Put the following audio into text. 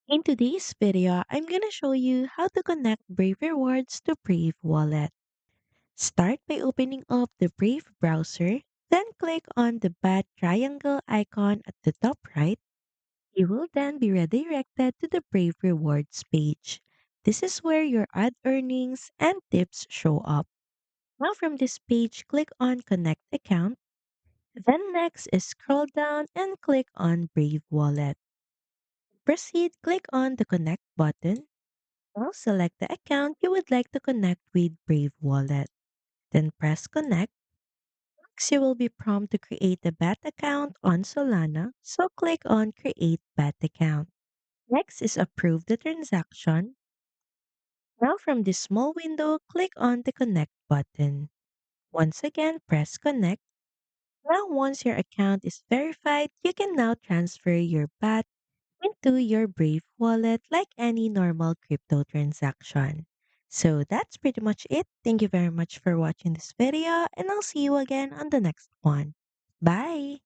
In today's video, I'm gonna show you how to connect Brave Rewards to Brave Wallet. Start by opening up the Brave browser, then click on the bat triangle icon at the top right. You will then be redirected to the Brave Rewards page. This is where your ad earnings and tips show up. Now from this page, click on Connect Account. Then next is scroll down and click on Brave Wallet. Proceed, click on the Connect button. Now select the account you would like to connect with Brave Wallet. Then press connect. Next, you will be prompted to create a BAT account on Solana, so click on create BAT account. Next is approve the transaction. Now from this small window, click on the connect button. Once again, press connect. Now once your account is verified, you can now transfer your BAT into your Brave wallet like any normal crypto transaction. So that's pretty much it. Thank you very much for watching this video, and I'll see you again on the next one. Bye!